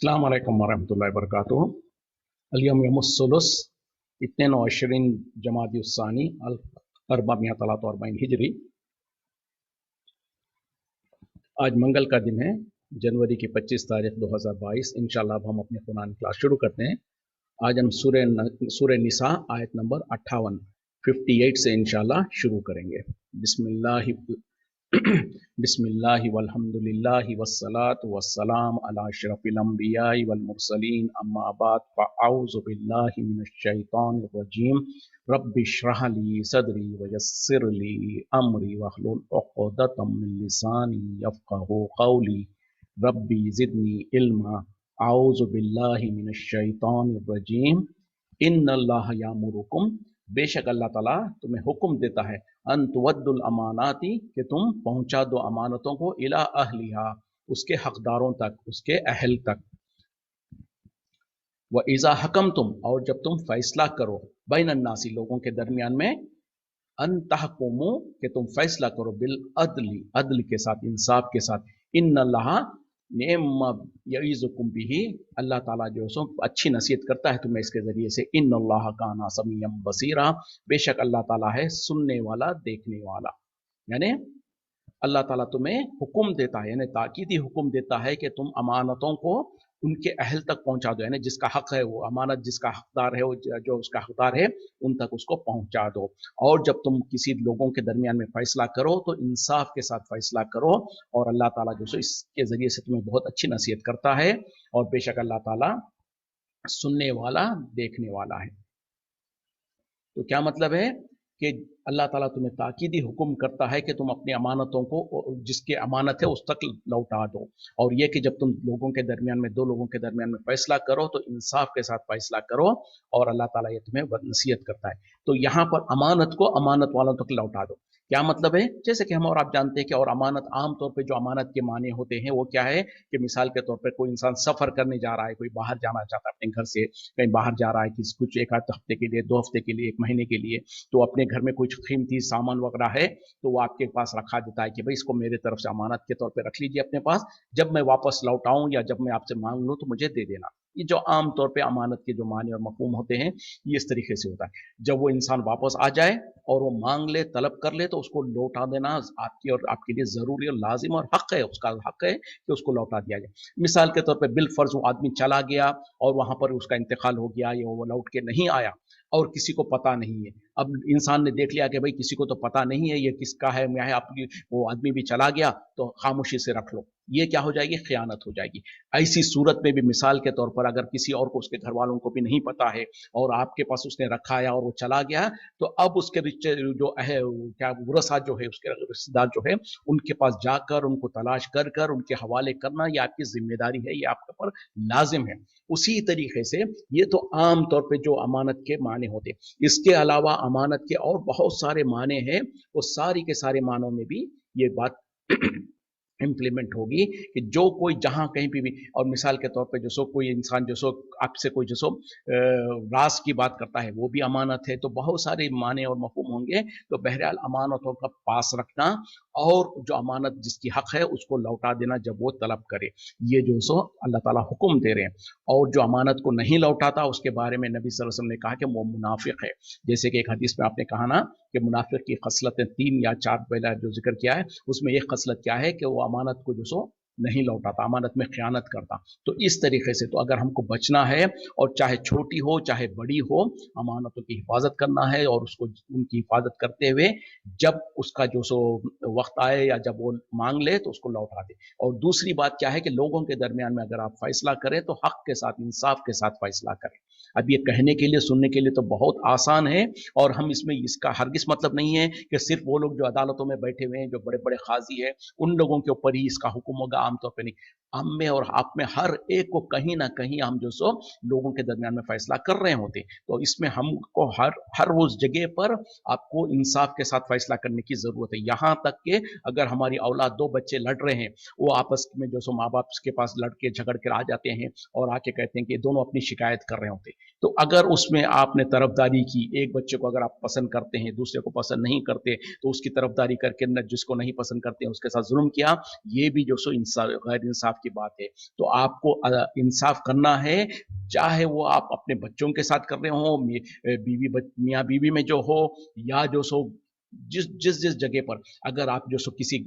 अस्सलाम वालेकुम वरहमतुल्लाहि वबरकातुहू। अल-यौम यौमुस-सुलूस 22 जमादी-उस-सानी अल-443 हिजरी। आज मंगल का दिन है, जनवरी की 25 तारीख 2022। इंशाअल्लाह अब हम अपनी कुरान क्लास शुरू करते हैं। आज हम सूरह निसा आयत नंबर 58 से इंशाअल्लाह शुरू करेंगे। बिस्मिल्लाह बिस्मिल्लाहि वल्हम्दुलिल्लाहि वस्सलातु वस्सलाम अला अशरफिल अंबियाइ वल मुरसलीन अम्मा बाद फअऊज़ु बिल्लाहि मिनश शैतानिर रजीम रब्बि इश्रह ली सदरी वयस्सिर ली अमरी वहलुल उक़दतम मिन लिसानी यफ़क़हू क़ौली रब्बी ज़िदनी इल्मा अऊज़ु बिल्लाहि मिनश शैतानिर रजीम इन्नल्लाह यामुरुकुम, बेशक अल्लाह ताला तुम्हें हुक्म देता है, अन तुवद्दुल अमानाती, कि तुम पहुंचा दो अमानतों को, इला अहलिहा, उसके हकदारों तक, उसके अहल तक। व इज़ा हकम तुम, और जब तुम फैसला करो, बैनन नासी, लोगों के दरमियान में, अन तहकुमु, कि तुम फैसला करो, बिल अदली, अदल के साथ, इंसाफ के साथ। इन्नल्लाह नेम यईज़ुकुम बिही, अल्लाह ताला जो सो अच्छी नसीहत करता है तुम्हें इसके जरिए से। इन्नल्लाह काना समीअम बसीरा, बेशक अल्लाह ताला है सुनने वाला, देखने वाला। यानी अल्लाह ताला तुम्हें हुक्म देता है, यानी ताकीदी हुक्म देता है कि तुम अमानतों को उनके अहल तक पहुंचा दो, यानी जिसका हक है, वो अमानत जिसका हकदार है, वो जो उसका हकदार है, उन तक उसको पहुंचा दो। और जब तुम किसी लोगों के दरमियान में फैसला करो तो इंसाफ के साथ फैसला करो, और अल्लाह ताला जो सो इसके जरिए से तुम्हें बहुत अच्छी नसीहत करता है, और बेशक अल्लाह ताला सुनने वाला, देखने वाला है। तो क्या मतलब है कि अल्लाह ताला तुम्हें ताकीदी हुक्म करता है कि तुम अपनी अमानतों को, जिसकी अमानत है उस तक लौटा दो। और यह कि जब तुम लोगों के दरमियान में, दो लोगों के दरमियान में फैसला करो तो इंसाफ के साथ फैसला करो, और अल्लाह ताला ये तुम्हें नसीहत करता है। तो यहाँ पर अमानत को अमानत वालों तक लौटा दो, क्या मतलब है? जैसे कि हम और आप जानते हैं कि और अमानत, आम तौर पे जो अमानत के माने होते हैं वो क्या है कि मिसाल के तौर पे कोई इंसान सफ़र करने जा रहा है, कोई बाहर जाना चाहता है अपने घर से, कहीं बाहर जा रहा है कि कुछ एक आध हफ्ते के लिए, 2 हफ्ते के लिए, 1 महीने के लिए, तो अपने घर में कुछ कीमती सामान वगैरह है तो वो आपके पास रखा देता है कि भाई इसको मेरे तरफ से अमानत के तौर पे रख लीजिए अपने पास, जब मैं वापस लौटाऊं या जब मैं आपसे मांग लूं तो मुझे दे देना। ये जो आम तौर पे अमानत के जो माने और मफहूम होते हैं, ये इस तरीके से होता है। जब वो इंसान वापस आ जाए और वो मांग ले, तलब कर ले, तो उसको लौटा देना आपकी और आपके लिए जरूरी और लाजिम और हक है, उसका हक है कि उसको लौटा दिया जाए। मिसाल के तौर पर बिल फर्ज वो आदमी चला गया और वहां पर उसका इंतकाल हो गया या वो लौट के नहीं आया और किसी को पता नहीं है। अब इंसान ने देख लिया कि भाई किसी को तो पता नहीं है ये किसका है, मैं है आपकी, वो आदमी भी चला गया, तो खामोशी से रख लो। ये क्या हो जाएगी? खयानत हो जाएगी। ऐसी सूरत में भी मिसाल के तौर पर अगर किसी और को, उसके घर वालों को भी नहीं पता है और आपके पास उसने रखा है और वो चला गया, तो अब उसके रिश्ते जो है, क्या वरसा जो है, उसके रिश्तेदार जो है, उनके पास जाकर उनको तलाश कर कर उनके हवाले करना ये आपकी जिम्मेदारी है, ये आपके पर लाजिम है। उसी तरीके से ये तो आम तौर पे जो अमानत के माने होते हैं। इसके अलावा अमानत के और बहुत सारे माने हैं, वो सारी के सारे मानों में भी ये बात इम्प्लीमेंट होगी कि जो कोई जहां कहीं भी, और मिसाल के तौर पे जो सो कोई इंसान जो सो आपसे कोई जो सो राज की बात करता है वो भी अमानत है। तो बहुत सारे माने और मफहूम होंगे। तो बहरहाल अमानतों का पास रखना और जो अमानत जिसकी हक है उसको लौटा देना जब वो तलब करे, ये जो सो अल्लाह ताला हुक्म दे रहे हैं। और जो अमानत को नहीं लौटाता उसके बारे में नबी सल्लल्लाहु अलैहि वसल्लम ने कहा कि वो मुनाफिक है। जैसे कि एक हदीस में आपने कहा ना कि मुनाफिक की खसलतें 3 या 4 पहला जो जिक्र किया है, उसमें एक खसलत क्या है कि वो अमानत को जो सो नहीं लौटाता, अमानत में खयानत करता। तो इस तरीके से तो अगर हमको बचना है, और चाहे छोटी हो चाहे बड़ी हो, अमानतों की हिफाजत करना है, और उसको उनकी हिफाजत करते हुए जब उसका जो सो वक्त आए या जब वो मांग ले तो उसको लौटा दे। और दूसरी बात क्या है कि लोगों के दरमियान में अगर आप फैसला करें तो हक के साथ, इंसाफ के साथ फैसला करें। अब ये कहने के लिए, सुनने के लिए तो बहुत आसान है, और हम इसमें इसका हरगिज मतलब नहीं है कि सिर्फ वो लोग जो अदालतों में बैठे हुए हैं, जो बड़े बड़े काजी है, उन लोगों के ऊपर ही इसका हुक्म होगा, आमतौर पर नहीं। हम में और आप में हर एक को कहीं ना कहीं हम जो सो लोगों के दरमियान में फैसला कर रहे होते, तो इसमें हमको हर हर उस जगह पर आपको इंसाफ के साथ फैसला करने की जरूरत है। यहाँ तक कि अगर हमारी औलाद, 2 बच्चे लड़ रहे हैं, वो आपस में जो सो माँ बाप के पास लड़के झगड़ कर आ जाते हैं और आके कहते हैं कि दोनों अपनी शिकायत कर रहे होते, सकते। तो अगर उसमें आपने तरफदारी की, एक बच्चे को अगर आप पसंद करते हैं, दूसरे को पसंद नहीं करते, तो उसकी तरफदारी करके न जिसको नहीं पसंद करते हैं उसके साथ जुल्म किया, ये भी जो सो गैर इंसाफ की बात है। तो आपको इंसाफ करना है, चाहे वो आप अपने बच्चों के साथ कर रहे हो, बीवी मियाँ बीवी में जो हो, या जो सो जिस जिस जिस जगह पर, अगर आप जो सो किसी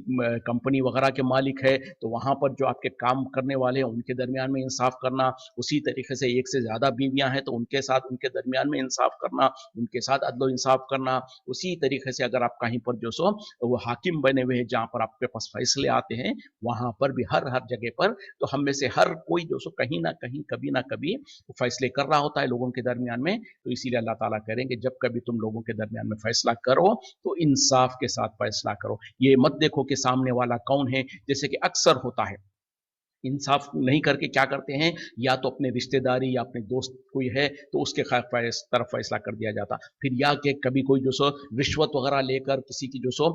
कंपनी वगैरह के मालिक है, तो वहां पर जो आपके काम करने वाले हैं उनके दरमियान में इंसाफ करना। उसी तरीके से एक से ज्यादा बीवियां हैं तो उनके साथ उनके दरमियान में इंसाफ करना, उनके साथ अदलो इंसाफ करना। उसी तरीके से अगर आप कहीं पर जो सो वो हाकिम बने हुए हैं जहां पर आपके पास फैसले आते हैं, वहां पर भी हर हर जगह पर, तो हम में से हर कोई जो सो कहीं ना कहीं कभी ना कभी फैसले कर रहा होता है लोगों के दरमियान में। तो इसीलिए अल्लाह ताला करेंगे जब कभी तुम लोगों के दरमियान में फैसला करो तो इंसाफ के साथ फैसला करो। ये मत देखो कि सामने वाला कौन है, जैसे कि अक्सर होता है, इंसाफ नहीं करके क्या करते हैं, या तो अपने रिश्तेदारी या अपने दोस्त कोई है तो उसके तरफ फैसला कर दिया जाता, फिर या कि कभी कोई जो सो रिश्वत वगैरह लेकर किसी की जो सो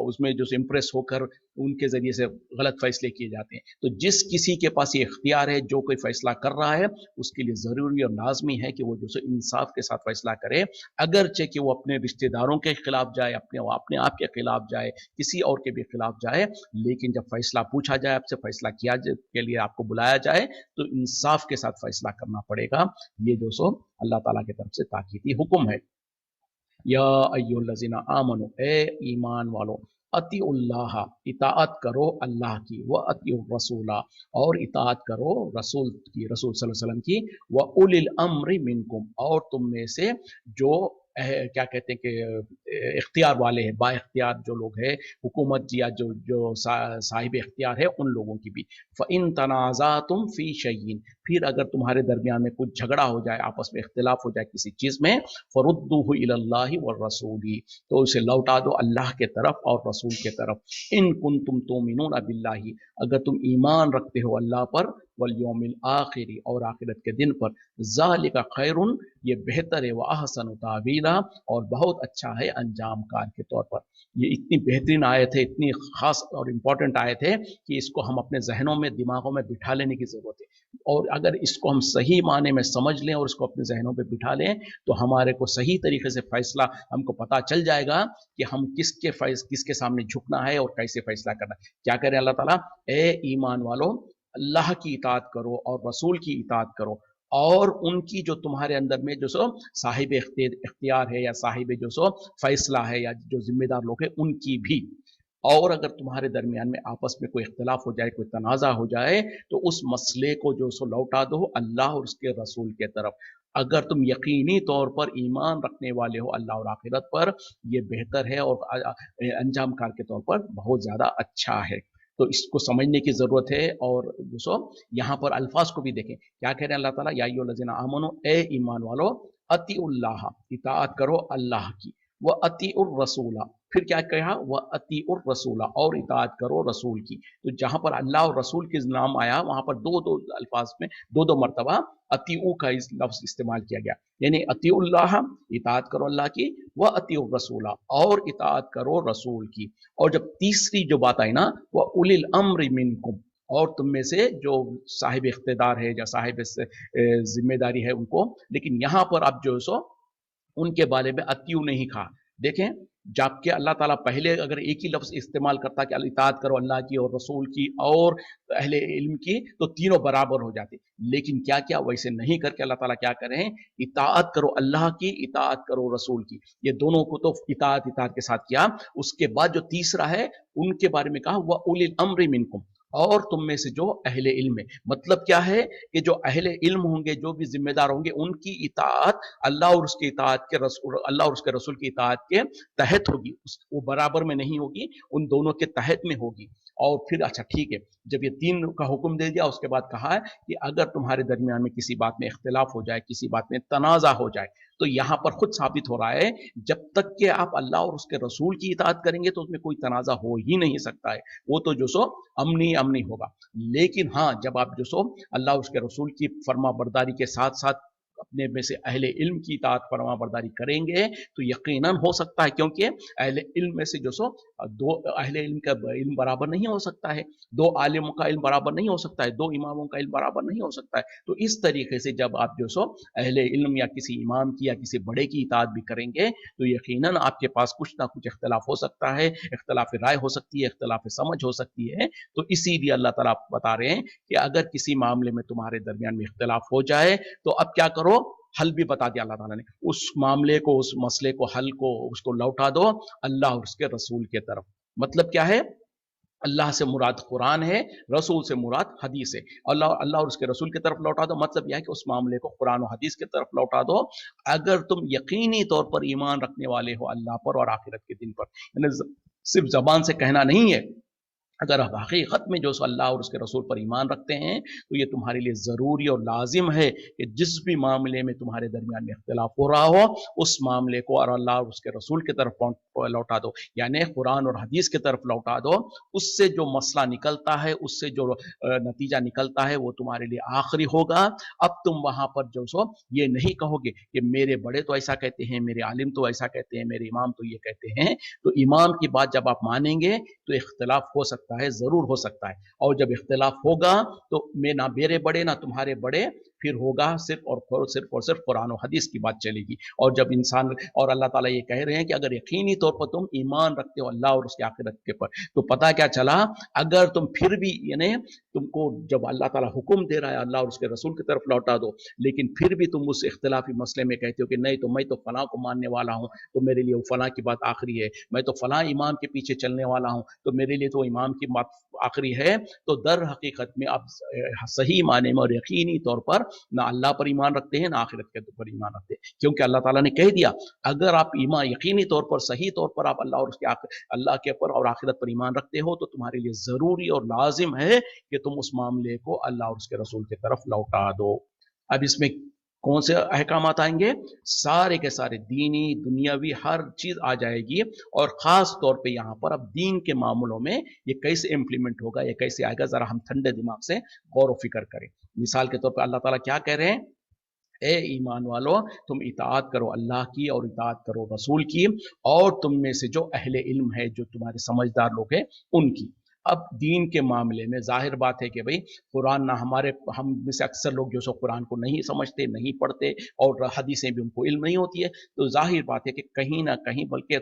उसमें जो सो इम्प्रेस होकर उनके जरिए से गलत फैसले किए जाते हैं। तो जिस किसी के पास ये इख्तियार है, जो कोई फैसला कर रहा है, उसके लिए जरूरी और लाजमी है कि वो जो सो इंसाफ के साथ फैसला करे। अगरचे कि वो अपने रिश्तेदारों के खिलाफ जाए, अपने आप के खिलाफ जाए, किसी और के भी खिलाफ जाए, लेकिन जब फैसला पूछा जाए, आपसे फैसला किया के लिए आपको बुलाया जाए, तो इंसाफ के साथ फैसला करना पड़ेगा। ये जो सो अल्लाह ताला की तरफ से ताकीदी हुक्म है। या अय्युहल्लज़ीना आमनू, ए ईमान वालों, अतीउल्लाह, इताअत करो अल्लाह की, व अतीउर रसूला, और इताअत करो रसूल की, रसूल सल्लल्लाहु अलैहि वसल्लम की, व उलिल अम्रि मिनकुम, और तुम में से जो क्या कहते हैं कि इख्तियार वाले हैं, बा इख्तियार जो लोग हैं, हुकूमत या जो जो साहिब इख्तियार है, उन लोगों की भी। फ़इन तनाज़ातुम फ़ी शैइन, फिर अगर तुम्हारे दरमियान में कुछ झगड़ा हो जाए, आपस में इख्तिलाफ हो जाए किसी चीज़ में, फ़रुद्दूहु इलल्लाहि व रसूली, तो उसे लौटा दो अल्लाह के तरफ और रसूल के तरफ। इन कुंतुम तुमिनून बिल्लाहि, अगर तुम ईमान रखते हो अल्लाह पर, वल यौमिल आखिरी, और आखिरत के दिन पर, ज़ालिका खैरुन, ये बेहतर है, व अहसन तावीला, और बहुत अच्छा है अंजाम कार के तौर पर। ये इतनी बेहतरीन आयत है, इतनी खास और इम्पोर्टेंट आयत है कि इसको हम अपने जहनों में, दिमागों में बिठा लेने की जरूरत है। और अगर इसको हम सही माने में समझ लें और इसको अपने जहनों पे बिठा लें, तो हमारे को सही तरीके से फैसला, हमको पता चल जाएगा कि हम किसके सामने झुकना है और कैसे फैसला करना है। क्या करें अल्लाह ताला, ए ईमान वालों, अल्लाह की इताअत करो और रसूल की इताअत करो, और उनकी जो तुम्हारे अंदर में जो सो साहिब इख्तियार है, या साहिब जो सो फैसला है, या जो जिम्मेदार लोग हैं, उनकी भी। और अगर तुम्हारे दरमियान में आपस में कोई इख्तिलाफ हो जाए, कोई तनाज़ा हो जाए, तो उस मसले को जो सो लौटा दो अल्लाह और उसके रसूल के तरफ। अगर तुम यकीनी तौर पर ईमान रखने वाले हो अल्लाह और आखिरत पर, ये बेहतर है और अंजाम कार के तौर पर बहुत ज़्यादा अच्छा है। तो इसको समझने की ज़रूरत है। और दोस्तों यहाँ पर अल्फाज को भी देखें, क्या कह रहे हैं अल्लाह ताला, या अय्युहल्लज़ीना आमनू, ए ईमान वालो, अतीउल्लाह, इताअत करो अल्लाह की, व अतीउर रसूला, फिर क्या कहा, व अतीउर रसूला, और इताअत करो रसूल की। तो जहां पर अल्लाह और रसूल के नाम आया, वहां पर दो दो अल्फाज में दो दो मरतबा अतीउ का लफ्ज इस्तेमाल किया गया, यानी अतीउल्लाह, इताअत करो अल्लाह की, व अतीउर रसूला, और इताअत करो रसूल की। और जब तीसरी जो बात आई ना, वह उलिल अम्र मिनकुम, और तुम में से जो साहिब इख्तिदार है या साहिब जिम्मेदारी है उनको। लेकिन यहाँ पर आप जो सो उनके बारे में अत्यु नहीं कहा। देखें, जबकि अल्लाह ताला पहले अगर एक ही लफ्ज इस्तेमाल करता कि इताअत करो अल्लाह की और रसूल की और अहले इल्म की, तो तीनों बराबर हो जाते। लेकिन क्या क्या वैसे नहीं करके अल्लाह ताला क्या कर रहे हैं, इताअत करो अल्लाह की, इताअत करो रसूल की, ये दोनों को तो इताअत इताअत के साथ किया। उसके बाद जो तीसरा है उनके बारे में कहा, वह उलिल अम्र मिनकुम, और तुम में से जो अहले इल्म है। मतलब क्या है कि जो अहले इल्म होंगे, जो भी जिम्मेदार होंगे, उनकी इताअत अल्लाह और उसके इताअत के रसूल, अल्लाह और उसके रसूल की इताअत के तहत होगी, वो बराबर में नहीं होगी, उन दोनों के तहत में होगी। और फिर अच्छा ठीक है, जब ये तीन का हुक्म दे दिया, उसके बाद कहा है कि अगर तुम्हारे दरमियान में किसी बात में इख्तिलाफ हो जाए, किसी बात में तनाज़ा हो जाए, तो यहाँ पर खुद साबित हो रहा है जब तक कि आप अल्लाह और उसके रसूल की इताअत करेंगे तो उसमें कोई तनाज़ा हो ही नहीं सकता है, वो तो जो सो अमनी अमनी होगा। लेकिन हाँ, जब आप जो सो अल्लाह उसके रसूल की फर्मा बरदारी के साथ साथ अपने में से अहले इल्म की इताअत फरमा बरदारी करेंगे तो यकीनन हो सकता है, क्योंकि अहले इल्म में से जो सो दो अहले इल्म का इल्म बराबर नहीं हो सकता है, दो आलिमों का इल्म बराबर नहीं हो सकता है, दो इमामों का इल्म बराबर नहीं हो सकता है। तो इस तरीके से जब आप जो सो अहले इल्म या किसी इमाम की या किसी बड़े की इताअत भी करेंगे तो यकीनन आपके पास कुछ ना कुछ इख्तलाफ हो सकता है, इख्तलाफ राय हो सकती है, इख्तलाफ समझ हो सकती है। तो इसीलिए अल्लाह ताला बता रहे हैं कि अगर किसी मामले में तुम्हारे दरमियान में इख्तलाफ हो जाए तो अब क्या करो, हल भी बता दिया अल्लाह ताला ने, उस मामले को, उस मसले को, हल को, उसको लौटा दो अल्लाह और उसके रसूल के तरफ। मतलब क्या है, अल्लाह से मुराद कुरान है, रसूल से मुराद हदीस है। अल्लाह और उसके रसूल की तरफ लौटा दो, मतलब यह है कि उस मामले को कुरान और हदीस की तरफ लौटा दो। अगर तुम यकीनी तौर पर ईमान रखने वाले हो अल्लाह पर और आखिरत के दिन पर, यानी सिर्फ जबान से कहना नहीं है, अगर आप हकीकत में जो अल्लाह और उसके रसूल पर ईमान रखते हैं तो ये तुम्हारे लिए ज़रूरी और लाजिम है कि जिस भी मामले में तुम्हारे दरमियान में इख्तिलाफ हो रहा हो उस मामले को और अल्लाह और उसके रसूल की तरफ लौटा दो, यानी कुरान और हदीस की तरफ लौटा दो। उससे जो मसला निकलता है, उससे जो नतीजा निकलता है वो तुम्हारे लिए आखिरी होगा। अब तुम वहां पर जो सो ये नहीं कहोगे कि मेरे बड़े तो ऐसा कहते हैं, मेरे आलिम तो ऐसा कहते हैं, मेरे इमाम तो ये कहते हैं। तो इमाम की बात जब आप मानेंगे तो इख्तिलाफ हो सकता है, जरूर हो सकता है, और जब इख्तिलाफ होगा तो मैं ना मेरे बड़े ना तुम्हारे बड़े, फिर होगा सिर्फ और सिर्फ कुरान और हदीस की बात चलेगी। और जब इंसान, और अल्लाह ताला ये कह रहे हैं कि अगर यकीनी तौर पर तुम ईमान रखते हो अल्लाह और उसके आखिरत के पर, तो पता क्या चला, अगर तुम फिर भी यानी तुमको जब अल्लाह ताला हुक्म दे रहा है अल्लाह और उसके रसूल की तरफ लौटा दो, लेकिन फिर भी तुम उस इख्तिलाफी मसले में कहते हो कि नहीं तो मैं तो फलां को मानने वाला हूं तो मेरे लिए वो फलां की बात आखिरी है, मैं तो फलां इमाम के पीछे चलने वाला हूं तो मेरे लिए तो इमाम की बात आखिरी है, तो दर हकीकत में आप सही माने में और यकीनी तौर पर ना अल्लाह पर ईमान रखते हैं ना आखिरत के ऊपर ईमान रखते हैं। क्योंकि अल्लाह ताला ने कह दिया, अगर आप ईमान यकीनी तौर पर, सही तौर पर आप अल्लाह और उसके अल्लाह के ऊपर और आखिरत पर ईमान रखते हो तो तुम्हारे लिए जरूरी और लाजिम है कि तुम उस मामले को अल्लाह और उसके रसूल की तरफ लौटा दो। अब इसमें कौन से अहकामात आएंगे, सारे के सारे दीनी दुनियावी हर चीज आ जाएगी, और खास तौर पे यहाँ पर अब दीन के मामलों में ये कैसे इंप्लीमेंट होगा, ये कैसे आएगा, जरा हम ठंडे दिमाग से गौर व फिक्र करें। मिसाल के तौर पर अल्लाह ताला क्या कह रहे हैं, ए ईमान वालों तुम इताअत करो अल्लाह की और इताअत करो रसूल की, और तुम में से जो अहले इल्म है, जो तुम्हारे समझदार लोग हैं उनकी। अब दीन के मामले में जाहिर बात है कि भाई कुरान ना हम में से अक्सर लोग जो सो कुरान को नहीं समझते, नहीं पढ़ते, और हदीसें भी उनको इल्म नहीं होती है, तो जाहिर बात है कि कहीं ना कहीं, बल्कि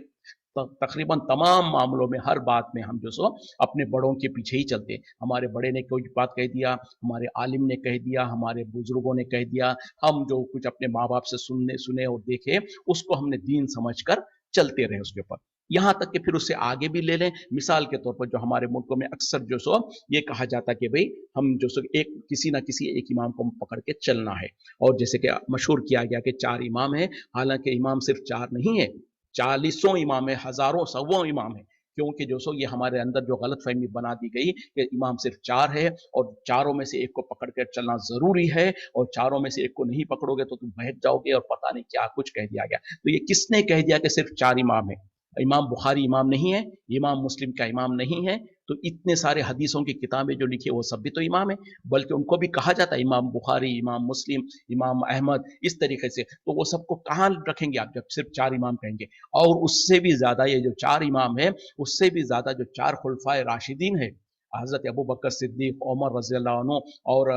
तकरीबन तमाम मामलों में, हर बात में हम जो सो अपने बड़ों के पीछे ही चलते हैं। हमारे बड़े ने कोई बात कह दिया, हमारे आलिम ने कह दिया, हमारे बुजुर्गों ने कह दिया, हम जो कुछ अपने माँ बाप से सुने और देखे उसको हमने दीन समझकर चलते रहे उसके ऊपर। यहाँ तक कि फिर उससे आगे भी ले लें, मिसाल के तौर पर जो हमारे मुल्कों में अक्सर जो सो ये कहा जाता है कि भाई हम जो सो एक किसी ना किसी एक इमाम को पकड़ के चलना है, और जैसे कि मशहूर किया गया कि 4 इमाम है, हालांकि इमाम सिर्फ 4 नहीं है, 40 इमाम है, हजारों सवों इमाम है। क्योंकि जो सो ये हमारे अंदर जो गलत फहमी बना दी गई कि इमाम सिर्फ 4 है और चारों में से एक को पकड़ कर चलना जरूरी है, और चारों में से एक को नहीं पकड़ोगे तो तुम बहक जाओगे, और पता नहीं क्या कुछ कह दिया गया। तो ये किसने कह दिया कि सिर्फ 4 इमाम है? इमाम बुखारी इमाम नहीं है, इमाम मुस्लिम का इमाम नहीं है, तो इतने सारे हदीसों की किताबें जो लिखी है वो सब भी तो इमाम है, बल्कि उनको भी कहा जाता है इमाम बुखारी, इमाम मुस्लिम, इमाम अहमद, इस तरीके से। तो वो सबको कहाँ रखेंगे आप जब सिर्फ 4 इमाम कहेंगे? और उससे भी ज्यादा ये जो 4 इमाम है, उससे भी ज्यादा जो 4 खुलफाए राशिदीन है, हजरत अबू बकर सिद्दीक, उमर रजी अल्लाह अन्हु, और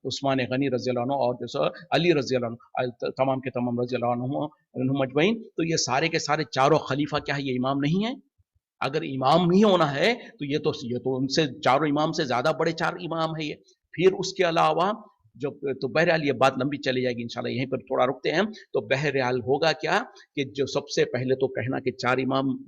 उस्मान गनी रजी अल्लाह अन्हु, और जैसे अली रजी अल्लाह अन्हु, तमाम के तमाम रजी अल्लाह अन्हु मजमईन, तो ये सारे के सारे चारों खलीफा क्या है, ये इमाम नहीं है? अगर इमाम ही होना है तो ये तो उनसे, चारों इमाम से ज्यादा बड़े 4 इमाम है ये। फिर उसके अलावा जो, तो बहरहाल ये बात लंबी चली जाएगी, इंशाल्लाह यहीं पर थोड़ा रुकते हैं। तो बहरहाल होगा क्या कि जो सबसे पहले तो कहना कि 4 इमाम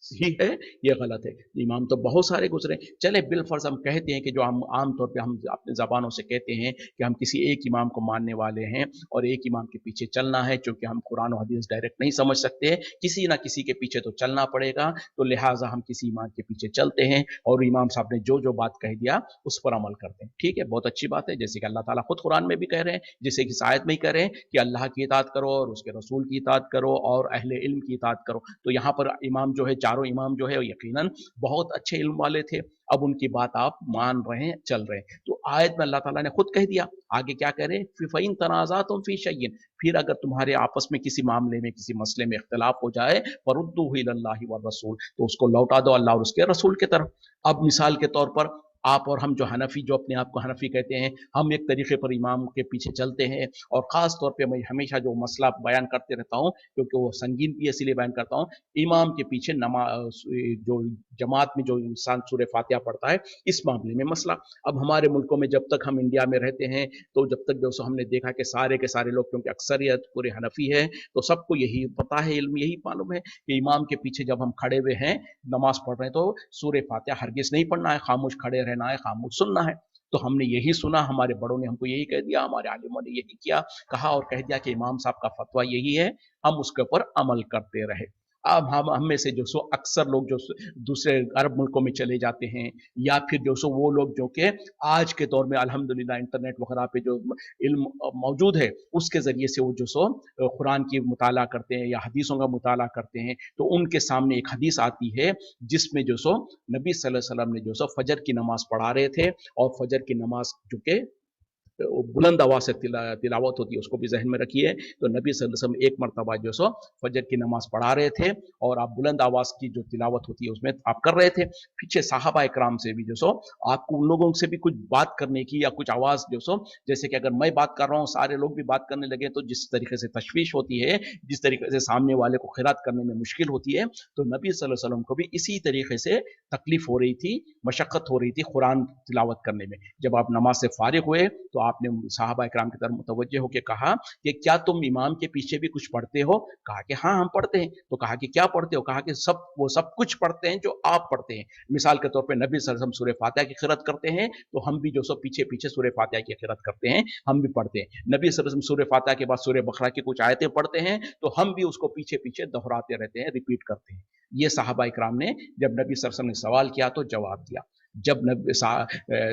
ही है, ये गलत है। इमाम तो बहुत सारे गुजरे। चले बिलफर्ज हम कहते हैं कि जो हम आम तौर पे हम अपने जबानों से कहते हैं कि हम किसी एक इमाम को मानने वाले हैं और एक इमाम के पीछे चलना है, क्योंकि हम कुरान और हदीस डायरेक्ट नहीं समझ सकते, किसी ना किसी के पीछे तो चलना पड़ेगा, तो लिहाजा हम किसी इमाम के पीछे चलते हैं और इमाम साहब ने जो जो बात कह दिया उस पर अमल करते हैं। ठीक है, बहुत अच्छी बात है, जैसे कि अल्लाह ताला खुद कुरान में भी कह रहे हैं, जैसे कि इस आयत में ही कह रहे हैं कि अल्लाह की इताअत करो और उसके रसूल की इताअत करो और अहले इल्म की इताअत करो। तो यहाँ पर इमाम जो है चारों इमाम जो है यकीनन बहुत अच्छे इल्म वाले थे, अब उनकी बात आप मान रहे हैं, चल रहे हैं। तो आयत में अल्लाह ताला ने खुद कह दिया, आगे क्या कह रहे हैं, फ़इन तनाज़अतुम फ़ी शैइन, फिर अगर तुम्हारे आपस में किसी मामले में किसी मसले में इख्तिलाफ हो जाए, फरुद्दूहु इलल्लाहि व रसूल, तो उसको लौटा दो अल्लाह और उसके रसूल की तरफ। अब मिसाल के तौर पर आप और हम जो हनफी, जो अपने आप को हनफी कहते हैं, हम एक तरीके पर इमाम के पीछे चलते हैं, और ख़ास तौर पे मैं हमेशा जो मसला बयान करते रहता हूँ क्योंकि वो संगीन भी इसलिए बयान करता हूँ, इमाम के पीछे जो जमात में जो इंसान सूरह फातिहा पढ़ता है, इस मामले में मसला। अब हमारे मुल्कों में जब तक हम इंडिया में रहते हैं, तो जब तक जो सो हमने देखा कि सारे के सारे लोग, क्योंकि अक्सरियत पूरे हनफी है, तो सबको यही पता है, इल्म यही मालूम है कि इमाम के पीछे जब हम खड़े हुए हैं, नमाज पढ़ रहे हैं, तो सूरह फातिहा हरगिज नहीं पढ़ना है, खामोश खड़े रहना है, खामोश सुनना है। तो हमने यही सुना, हमारे बड़ों ने हमको यही कह दिया, हमारे आलिमों ने यही किया, कहा और कह दिया कि इमाम साहब का फतवा यही है, हम उसके ऊपर अमल करते रहे। अब हम में से जो सो अक्सर लोग जो दूसरे अरब मुल्कों में चले जाते हैं, या फिर जो सो वो लोग जो कि आज के दौर में अल्हम्दुलिल्लाह इंटरनेट वगैरह पे जो इल्म मौजूद है, उसके ज़रिए से वो जो सो कुरान की मुताला करते हैं या हदीसों का मुताला करते हैं, तो उनके सामने एक हदीस आती है जिसमें जो सो नबी सल्लल्लाहु अलैहि वसल्लम ने जो सो फजर की नमाज पढ़ा रहे थे, और फजर की नमाज जो कि बुलंद आवाज से तिलावत होती है, उसको भी जहन में रखिए। तो नबी सल्लल्लाहु अलैहि वसल्लम एक मरतबा जो सो फजर की नमाज पढ़ा रहे थे, और आप बुलंद आवाज की जो तिलावत होती है उसमें आप कर रहे थे, पीछे साहबा इकराम से भी जो सो आपको उन लोगों से भी कुछ बात करने की, या कुछ आवाज जो सो, जैसे कि अगर मैं बात कर रहा हूँ सारे लोग भी बात करने लगे, तो जिस तरीके से तशवीश होती है, जिस तरीके से सामने वाले को खिरात करने में मुश्किल होती है, तो नबी सल्लल्लाहु अलैहि वसल्लम को भी इसी तरीके से तकलीफ हो रही थी, मशक्कत हो रही थी कुरान तिलावत करने में। जब आप नमाज से फारिग हुए, तो आपने साहबा इकराम की तरफ मुतवज्जे होकर कहा कि क्या तुम इमाम के पीछे भी कुछ पढ़ते हो? कहा कि हाँ, हम पढ़ते हैं। तो कहा कि क्या पढ़ते हो? कहा कि वो सब कुछ पढ़ते हैं जो आप पढ़ते हैं। मिसाल के तौर पे नबी सल्लल्लाहु अलैहि वसल्लम सूरह फातिहा की क़िरात करते हैं, तो हम भी जो सो पीछे-पीछे सूरह फातिहा की क़िरात करते हैं, हम भी पढ़ते हैं। नबी सल्लल्लाहु अलैहि वसल्लम सूरह फातिहा के बाद सूरह बकरा की कुछ आयतें पढ़ते हैं, तो हम भी उसको पीछे-पीछे दोहराते रहते हैं, रिपीट करते हैं। ये साहबा इकराम ने जब नबी सल्लल्लाहु अलैहि वसल्लम ने सवाल किया तो जवाब दिया। जब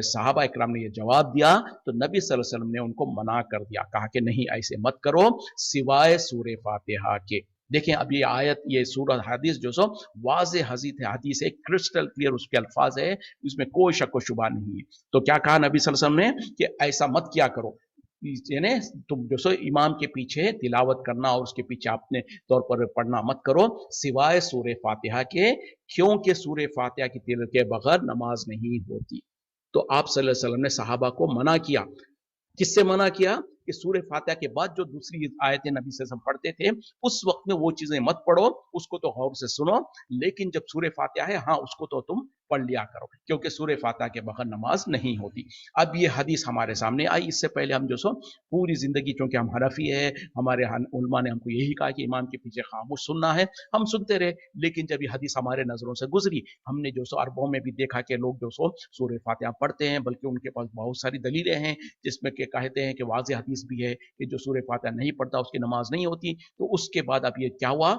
साहबा इकराम ने ये जवाब दिया, तो नबी सल्लल्लाहु अलैहि वसल्लम ने उनको मना कर दिया, कहा कि नहीं, ऐसे मत करो सिवाय सूरह फातिहा के। देखें, अब ये आयत, ये सूरह हदीस जो सो वाज़े हदीस है, क्रिस्टल क्लियर उसके अल्फाज है, इसमें कोई शक व शुबा नहीं है। तो क्या कहा नबी सल्लल्लाहु अलैहि वसल्लम ने कि ऐसा मत किया करो, यानी तुम जो सो इमाम के पीछे तिलावत करना और उसके पीछे अपने तौर पर पढ़ना मत करो सिवाय सूरह फातिहा के, क्योंकि सूरह फातिहा की तिलावत के बगैर नमाज नहीं होती। तो आप सल्लल्लाहु अलैहि वसल्लम ने सहाबा को मना किया। किससे मना किया? कि सूरह फातिहा के बाद जो दूसरी आयतें नबी सल्लल्लाहु अलैहि वसल्लम पढ़ते थे, उस वक्त में वो चीजें मत पढ़ो, उसको तो गौर से सुनो, लेकिन जब सूरह फातिहा है, हाँ, उसको तो तुम पढ़ लिया करो, क्योंकि सूरह फातिहा के बगैर नमाज नहीं होती। अब ये हदीस हमारे सामने आई, इससे पहले हम जो सो पूरी जिंदगी, क्योंकि हम हनफी है, हमारे उलमा ने हमको यही कहा कि इमाम के पीछे खामोश सुनना है, हम सुनते रहे। लेकिन जब ये हदीस हमारे नजरों से गुजरी, हमने जो सो अरबों में भी देखा कि लोग जो सो सूरह फातिहा पढ़ते हैं, बल्कि उनके पास बहुत सारी दलीलें हैं जिसमें के कहते हैं कि वाज़ेह हदीस भी है कि जो सूरह फातिहा नहीं पढ़ता उसकी नमाज नहीं होती। तो उसके बाद अब ये क्या हुआ,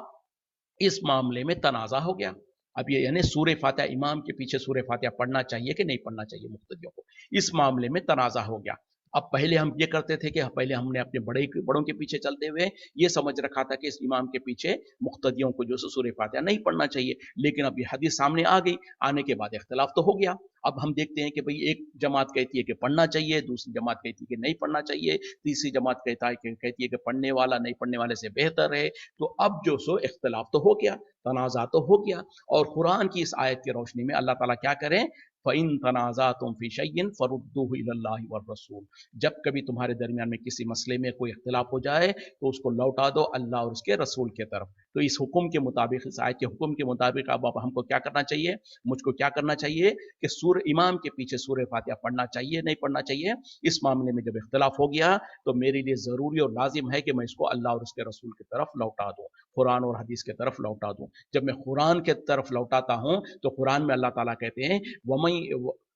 इस मामले में तनाज़ा हो गया। अब ये यानी सूरह फातिहा, इमाम के पीछे सूरह फातिहा पढ़ना चाहिए कि नहीं पढ़ना चाहिए मुक्तदियों को, इस मामले में तनाज़ा हो गया। अब पहले हम ये करते थे कि पहले हमने अपने बड़ों के पीछे चलते हुए ये समझ रखा था कि इस इमाम के पीछे मुक्तदियों को जो सूरह फातिहा नहीं पढ़ना चाहिए। लेकिन अब ये हदीस सामने आ गई, आने के बाद इख्तिलाफ तो हो गया। अब हम देखते हैं कि भाई एक जमात कहती है कि पढ़ना चाहिए, दूसरी जमात कहती है कि नहीं पढ़ना चाहिए, तीसरी जमात कहती है कि पढ़ने वाला नहीं पढ़ने वाले से बेहतर है। तो अब जो सो इख्तिलाफ तो हो गया, तनाज़ा तो हो गया, और कुरान की इस आयत की रोशनी में अल्लाह ताला क्या करें, फ़इन तनाज़अतुम फ़ी शैइन फ़रुद्दूहु इलल्लाहि वर रसूल, जब कभी तुम्हारे दरमियान में किसी मसले में कोई इख्तिलाफ हो जाए, तो उसको लौटा दो अल्लाह और उसके रसूल की तरफ। तो इस हुक्म के मुताबिक, इस आयत के हुक्म के मुताबिक अब हमको क्या करना चाहिए, मुझको क्या करना चाहिए कि इमाम के पीछे सूरह फातिहा पढ़ना चाहिए नहीं पढ़ना चाहिए, इस मामले में जब इख्तिलाफ हो गया, तो मेरे लिए ज़रूरी और लाजिम है कि मैं इसको अल्लाह और उसके रसूल की तरफ लौटा दूँ, कुरान और हदीस की तरफ लौटा दूँ। जब मैं कुरान की तरफ लौटाता हूँ, तो कुरान में अल्लाह ताला कहते हैं,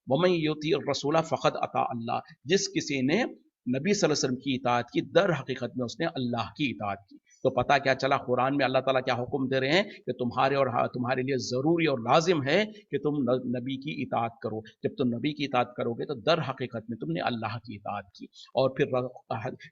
वमन युतीइर रसूला फ़क़द अता अल्लाह, जिस किसी ने नबी सल्लल्लाहु अलैहि वसल्लम की इताअत की, दर हकीकत में उसने अल्लाह की इताअत की। तो पता क्या चला, कुरान में अल्लाह ताला क्या हुक्म दे रहे हैं कि तुम्हारे लिए ज़रूरी और लाजिम है कि तुम नबी की इताअत करो। जब तुम नबी की इताअत करोगे तो दर हकीकत में तुमने अल्लाह की इताअत की। और फिर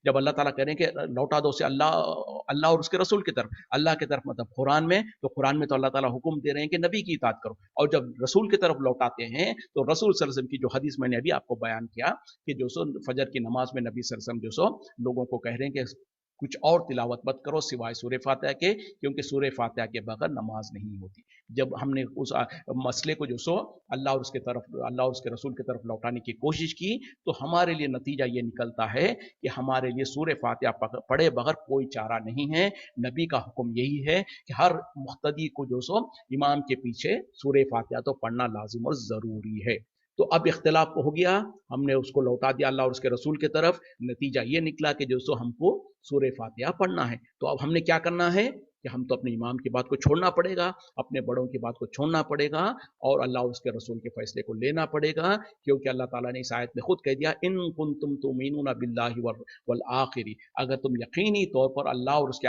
जब अल्लाह ताला कह रहे हैं कि लौटा दो से अल्लाह और उसके रसूल की तरफ, अल्लाह की तरफ मतलब कुरान में, तो कुरान में तो अल्लाह ताला हुक्म दे रहे हैं कि नबी की इताअत करो। और जब रसूल की तरफ लौटाते हैं तो रसूल सल्लल्लाहु अलैहि वसल्लम की जो हदीस मैंने अभी आपको बयान किया कि जो सो फजर की नमाज में नबी सल्लल्लाहु अलैहि वसल्लम जो सो लोगों को कह रहे हैं कि कुछ और तिलावत मत करो सिवाय सूरह फातिहा के, क्योंकि सूरह फातिहा के बगैर नमाज नहीं होती। जब हमने उस मसले को जो सो अल्लाह और उसके रसूल की तरफ लौटाने की कोशिश की, तो हमारे लिए नतीजा ये निकलता है कि हमारे लिए सूरह फातिहा पढ़े बगैर कोई चारा नहीं है। नबी का हुक्म यही है कि हर मुख्तदी को जो सो इमाम के पीछे सूरह फातिहा तो पढ़ना लाजिम और ज़रूरी है। तो अब इख्तिलाफ हो गया, हमने उसको लौटा दिया अल्लाह और उसके रसूल की तरफ, नतीजा ये निकला कि जो सो हमको सूरह फातिहा पढ़ना है। तो अब हमने क्या करना है कि हम तो अपने इमाम की बात को छोड़ना पड़ेगा, अपने बड़ों की बात को छोड़ना पड़ेगा और अल्लाह और उसके रसूल के फैसले को लेना पड़ेगा, क्योंकि अल्लाह ताला ने इस आयत में खुद कह दिया, इन कुंतुम तुमीनूना बिल्लाहि वल आखिरी, अगर तुम यकीनी तौर पर अल्लाह और उसके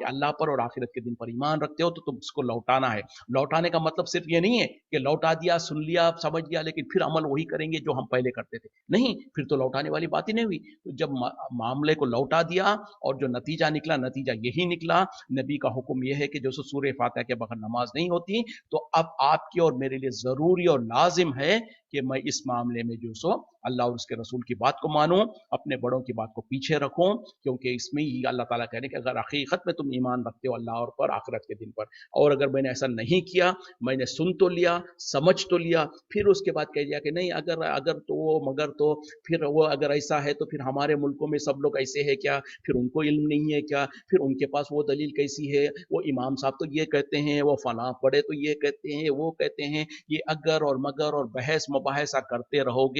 अल्लाह पर और आखिरत के दिन पर ईमान रखते हो तो तुम उसको लौटाना है। लौटाने का मतलब सिर्फ ये नहीं है कि लौटा दिया, सुन लिया, समझ लिया, लेकिन फिर अमल वही करेंगे जो हम पहले करते थे, नहीं, फिर तो लौटाने वाली बात ही नहीं हुई। तो जब मामले को लौटा दिया और जो नतीजा निकला, नतीजा यही निकला, नबी का हुक्म यह है कि जो सूरह फातिहा के बगैर नमाज नहीं होती। तो अब आपकी और मेरे लिए जरूरी और लाजिम है कि मैं इस मामले में जो सो अल्लाह और उसके रसूल की बात को मानूं, अपने बड़ों की बात को पीछे रखूं, क्योंकि इसमें ही अल्लाह ताला कह रहे हैं कि अगर हकीकत में तुम ईमान रखते हो अल्लाह और पर आखिरत के दिन पर, और अगर मैंने ऐसा नहीं किया, मैंने सुन तो लिया, समझ तो लिया, फिर उसके बाद कह दिया कि नहीं, अगर अगर तो मगर तो फिर वो अगर ऐसा है तो फिर हमारे मुल्कों में सब लोग ऐसे है क्या, फिर उनको इल्म नहीं है क्या, फिर उनके पास वो दलील कैसी है, वो इमाम साहब तो ये कहते हैं, वो फलां पढ़े तो ये कहते हैं, वो कहते हैं, ये अगर और मगर और बहस मुबाहसा करते रहो,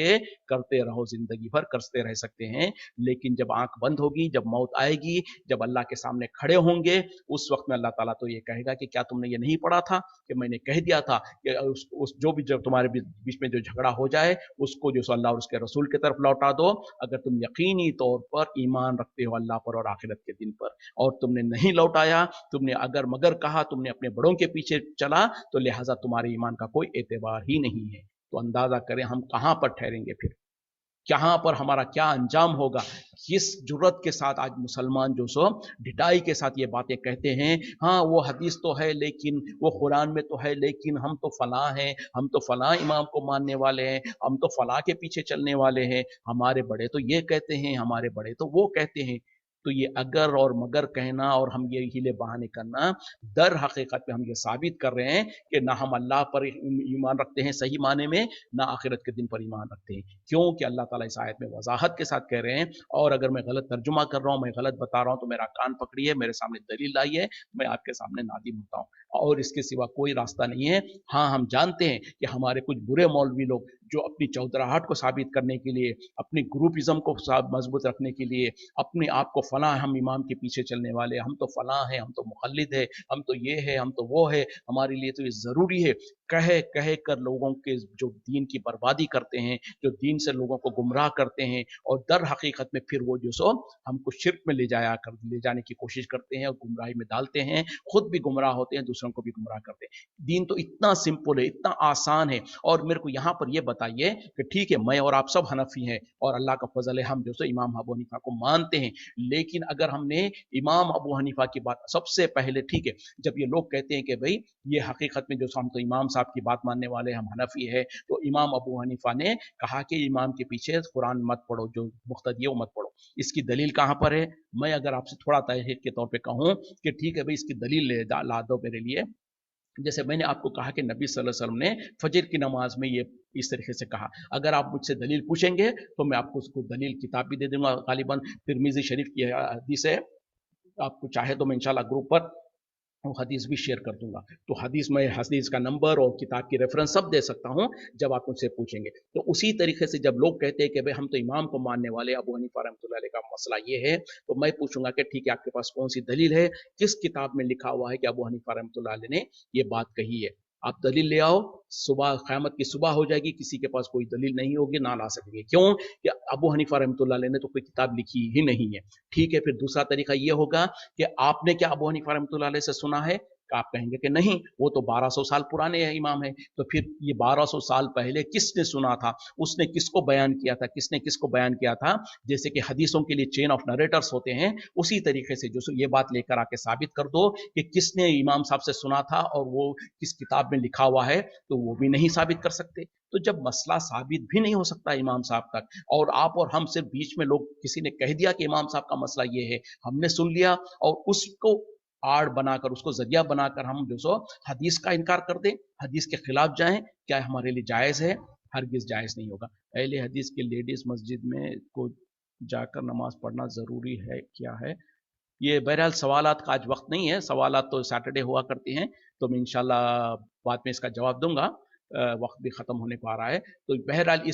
जिंदगी भर करते रह सकते हैं। लेकिन जब आंख बंद होगी, जब मौत आएगी, जब अल्लाह के सामने खड़े होंगे, उस वक्त में अल्लाह ताला तो ये कहेगा कि क्या तुमने ये नहीं पढ़ा था कि मैंने कह दिया था कि जो भी जब तुम्हारे बीच में जो झगड़ा हो जाए उसको जो अल्लाह और उसके रसूल की तरफ लौटा दो, अगर तुम यकीनी तौर पर ईमान रखते हो अल्लाह पर और आखिरत के दिन पर, और तुमने नहीं लौटाया, तुमने अगर मगर कहा, तुमने अपने बड़ों के पीछे चला, तो लिहाजा तुम्हारे ईमान का कोई एतबार ही नहीं है। तो अंदाजा करें हम कहां पर ठहरेंगे, फिर कहां पर हमारा क्या अंजाम होगा। किस जुर्रत के साथ आज मुसलमान जो सो ढिठाई के साथ ये बातें कहते हैं, हाँ वो हदीस तो है लेकिन, वो कुरान में तो है लेकिन, हम तो फलां हैं, हम तो फलां इमाम को मानने वाले हैं, हम तो फलां के पीछे चलने वाले हैं, हमारे बड़े तो ये कहते हैं, हमारे बड़े तो वो कहते हैं। तो ये अगर और मगर कहना और हम ये हीले बहाने करना, दर हकीकत में हम ये साबित कर रहे हैं कि ना हम अल्लाह पर ईमान रखते हैं सही माने में, ना आखिरत के दिन पर ईमान रखते हैं। क्योंकि अल्लाह ताला इस आयत में वजाहत के साथ कह रहे हैं, और अगर मैं गलत तर्जुमा कर रहा हूँ, मैं गलत बता रहा हूँ, तो मेरा कान पकड़िए, मेरे सामने दलील लाइए, मैं आपके सामने नादिम होता हूँ, और इसके सिवा कोई रास्ता नहीं है। हाँ, हम जानते हैं कि हमारे कुछ बुरे मौलवी लोग जो अपनी चौधराहट को साबित करने के लिए, अपनी ग्रुपिज्म को मजबूत रखने के लिए, अपने आप को फलां, हम इमाम के पीछे चलने वाले, हम तो फलां हैं, हम तो मुखल्लिद है, हम तो ये है, हम तो वो है, हमारे लिए तो ये जरूरी है, कह कर लोगों के जो दीन की बर्बादी करते हैं, जो दीन से लोगों को गुमराह करते हैं, और दर हकीकत में फिर वो जो सो हमको शिर्क में ले जाने की कोशिश करते हैं और गुमराही में डालते हैं, खुद भी गुमराह होते हैं, दूसरों को भी गुमराह करते हैं। दीन तो इतना सिंपल है, इतना आसान है। और मेरे को यहाँ पर ये बताइए कि ठीक है, मैं और आप सब हनफी हैं और अल्लाह का फजल है, हम जो सो इमाम अबू हनीफा को मानते हैं, लेकिन अगर हमने इमाम अबू हनीफा की बात सबसे पहले, ठीक है, जब ये लोग कहते हैं कि भाई ये हकीकत में जो हम तो इमाम साहब की बात मानने वाले, हम हनफी है, तो इमाम अबू हनीफा ने कहा कि इमाम के पीछे कुरान मत पढ़ो, जो मुख्तदी है वो मत पढ़ो, इसकी दलील कहाँ पर है। मैं अगर आपसे थोड़ा तहकीक के तौर पे कहूँ कि ठीक है भाई इसकी दलील ला दो मेरे लिए, जैसे मैंने आपको कहा कि नबी सल्लल्लाहु अलैहि वसल्लम ने फजर की नमाज में ये इस तरीके से कहा, अगर आप मुझसे दलील पूछेंगे तो मैं आपको उसको दलील किताब भी दे दूंगा, गालिबन तिरमिजी शरीफ की हदीस है, आपको चाहे तो मैं इंशाल्लाह ग्रुप पर वो हदीस भी शेयर कर दूंगा। तो हदीस का नंबर और किताब की रेफरेंस सब दे सकता हूं जब आप मुझसे पूछेंगे। तो उसी तरीके से जब लोग कहते हैं कि भाई हम तो इमाम को मानने वाले, अबू हनीफा रहमतुल्लाह अलैह का मसला ये है, तो मैं पूछूंगा कि ठीक है आपके पास कौन सी दलील है, किस किताब में लिखा हुआ है कि अबू हनीफा रहमतुल्लाह अलैह ने ये बात कही है। आप दलील ले आओ, सुबह क़यामत की सुबह हो जाएगी, किसी के पास कोई दलील नहीं होगी, ना ला सकेंगे। क्यों? कि अबू हनीफा रहमतुल्लाह अलैह ने तो कोई किताब लिखी ही नहीं है। ठीक है, फिर दूसरा तरीका ये होगा कि आपने क्या अबू हनीफा रहमतुल्लाह अलैह से सुना है? आप कहेंगे कि नहीं, वो तो 1200 साल पुराने इमाम है। तो फिर ये 1200 साल पहले किसने सुना था? उसने किसको बयान किया था? किसने किसको बयान किया था? जैसे कि हदीसों के लिए चेन ऑफ नरेटर्स होते हैं, उसी तरीके से जो ये बात लेकर आके साबित कर दो कि किसने इमाम साहब से सुना था और वो किस किताब में लिखा हुआ है, तो वो भी नहीं साबित कर सकते। तो जब मसला साबित भी नहीं हो सकता इमाम साहब तक, और आप और हम सिर्फ बीच में लोग किसी ने कह दिया कि इमाम साहब का मसला ये है, हमने सुन लिया और उसको आड़ बनाकर, उसको जरिया बनाकर हम जो सो हदीस का इनकार कर दें, हदीस के खिलाफ जाएं, क्या हमारे लिए जायज़ है? हरगिज़ जायज़ नहीं होगा। अहले हदीस के लेडीज़ मस्जिद में को जाकर नमाज पढ़ना ज़रूरी है क्या है? ये बहरहाल सवालात का आज वक्त नहीं है, सवालात तो सैटरडे हुआ करते हैं, तो मैं इंशाल्लाह बाद में इसका जवाब दूंगा। वक्त भी ख़त्म होने को आ रहा है, तो बहरहाल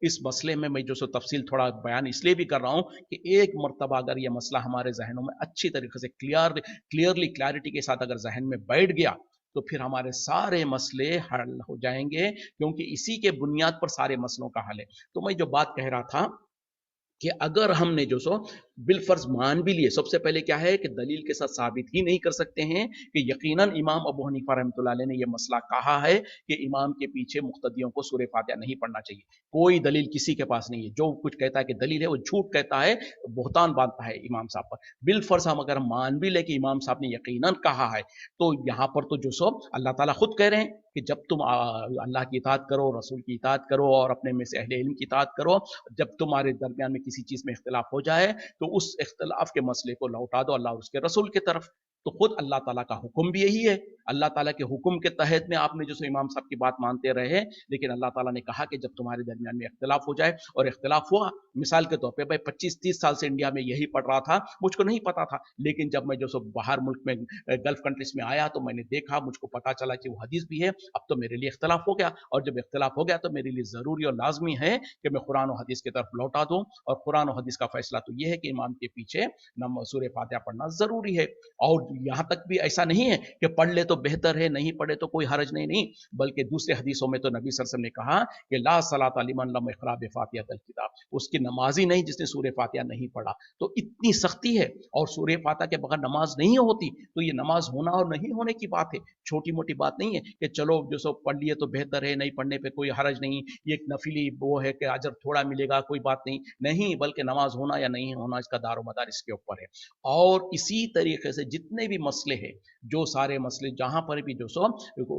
इस मसले में मैं जो सो तफसील थोड़ा बयान इसलिए भी कर रहा हूँ कि एक मरतबा अगर ये मसला हमारे जहनों में अच्छी तरीके से क्लियरली के साथ अगर जहन में बैठ गया, तो फिर हमारे सारे मसले हल हो जाएंगे, क्योंकि इसी के बुनियाद पर सारे मसलों का हल है। तो मैं जो बात कह रहा था कि अगर हमने जो सो बिलफर्ज मान भी लिए, सबसे पहले क्या है कि दलील के साथ साबित ही नहीं कर सकते हैं कि यकीनन इमाम अबू हनीफा रहमतुल्लाह अलैह ने यह मसला कहा है कि इमाम के पीछे मुक्तदियों को सूरह फातिहा नहीं पढ़ना चाहिए। कोई दलील किसी के पास नहीं है। जो कुछ कहता है कि दलील है, वो झूठ कहता है, बहुतान बांधता है इमाम साहब पर। बिलफर्ज हम अगर मान भी ले कि इमाम साहब ने यकीनन कहा है, तो यहाँ पर तो जो सो अल्लाह ताला खुद कह रहे हैं कि जब तुम अल्लाह की इताअत करो, रसूल की इताअत करो और अपने में से अहले इल्म की इताअत करो, जब तुम्हारे दरमियान में किसी चीज़ में इख्तिलाफ हो जाए, तो उस इख्तिलाफ के मसले को लौटा दो अल्लाह और उसके रसूल की तरफ। तो खुद अल्लाह ताला का हुक्म भी यही है। अल्लाह ताला के हुक्म के तहत में आपने जो इमाम साहब की बात मानते रहे, लेकिन अल्लाह ताला ने कहा कि जब तुम्हारे दरमियान में इख्तिलाफ हो जाए, और इख्तिलाफ हुआ, मिसाल के तौर पे भाई 25-30 साल से इंडिया में यही पढ़ रहा था, मुझको नहीं पता था, लेकिन जब मैं जो बाहर मुल्क में गल्फ कंट्रीज में आया, तो मैंने देखा, मुझको पता चला कि वो हदीस भी है, अब तो मेरे लिए इख्तिलाफ हो गया, और जब इख्तिलाफ हो गया तो मेरे लिए ज़रूरी और लाजमी है कि मैं कुरान और हदीस की तरफ लौटा दूँ, और कुरान और हदीस का फैसला तो ये है कि इमाम के पीछे सूरह फातिहा पढ़ना ज़रूरी है। और यहाँ तक भी ऐसा नहीं है कि पढ़ ले तो बेहतर है, नहीं पढ़े तो कोई हरज नहीं, बल्कि दूसरे हदीसों में तो नबी सल्लल्लाहु अलैहि वसल्लम ने कहा कि ला सलात लिमन लम यक़रा बिफ़ातिहतिल किताब, उसकी नमाज ही नहीं जिसने सूरह फातिहा नहीं पढ़ा। तो इतनी सख्ती है, और सूरह फातिहा के बगैर नमाज नहीं होती, तो ये नमाज होना और नहीं होने की बात है, छोटी मोटी बात नहीं है कि चलो जो सो पढ़ लिए तो बेहतर है, नहीं पढ़ने पे कोई हरज नहीं, ये एक नफिली वो है कि अजर थोड़ा मिलेगा, कोई बात नहीं, बल्कि नमाज होना या नहीं होना इसका दारोमदार इसके ऊपर है। और इसी तरीके से जितने भी मसले हैं, जो सारे मसले जहाँ पर भी जो सो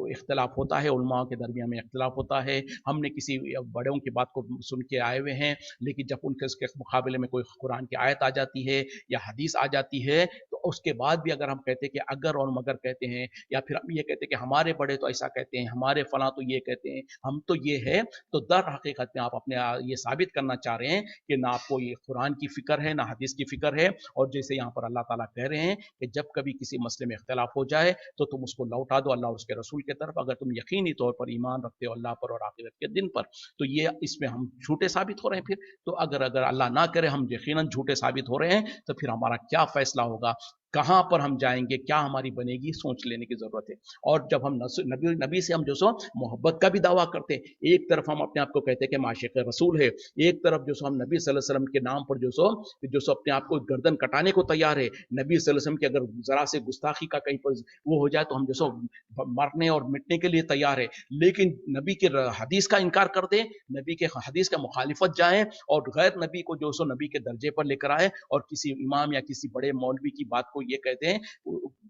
इख्तिलाफ होता है, उलमा के दरमियान में इख्तिलाफ होता है, हमने किसी बड़ों की बात को सुन के आए हुए हैं, लेकिन जब उनके उसके मुकाबले में कोई कुरान की आयत आ जाती है या हदीस आ जाती है, तो उसके बाद भी अगर हम कहते हैं कि अगर और मगर कहते हैं, या फिर हम ये कहते हैं कि हमारे बड़े तो ऐसा कहते हैं, हमारे फलां तो ये कहते हैं, हम तो ये है, तो दर हकीकत में आप अपने ये साबित करना चाह रहे हैं कि ना आपको ये कुरान की फिक्र है, ना हदीस की फिक्र है। और जैसे यहाँ पर अल्लाह ताला कह रहे हैं कि जब कभी किसी मसले में इख्तिलाफ हो जाए, तो तुम उसको लौटा दो अल्लाह और उसके रसूल की तरफ, अगर तुम यकीनी तौर पर ईमान रखते हो अल्लाह पर और आखिरत के दिन पर। तो ये इसमें हम झूठे साबित हो रहे हैं फिर। तो अगर अगर अल्लाह ना करे हम यकीनन झूठे साबित हो रहे हैं, तो फिर हमारा क्या फैसला होगा, कहाँ पर हम जाएंगे, क्या हमारी बनेगी, सोच लेने की जरूरत है। और जब हम नबी से हम जो सो मोहब्बत का भी दावा करते हैं, एक तरफ हम अपने आप को कहते हैं कि माशिक रसूल है, एक तरफ जो सो हम नबी सल्लल्लाहु अलैहि वसल्लम के नाम पर जो सो अपने आप को गर्दन कटाने को तैयार है। नबी सल्लल्लाहु अलैहि वसल्लम की अगर जरा से गुस्ताखी का कहीं पर वो हो जाए, तो हम जो सो मरने और मिटने के लिए तैयार है। लेकिन नबी के हदीस का इनकार कर दे, नबी के हदीस का मुखालिफत जाए, और गैर नबी को जो सो नबी के दर्जे पर लेकर आए, और किसी इमाम या किसी बड़े मौलवी की बात को ये कहते हैं,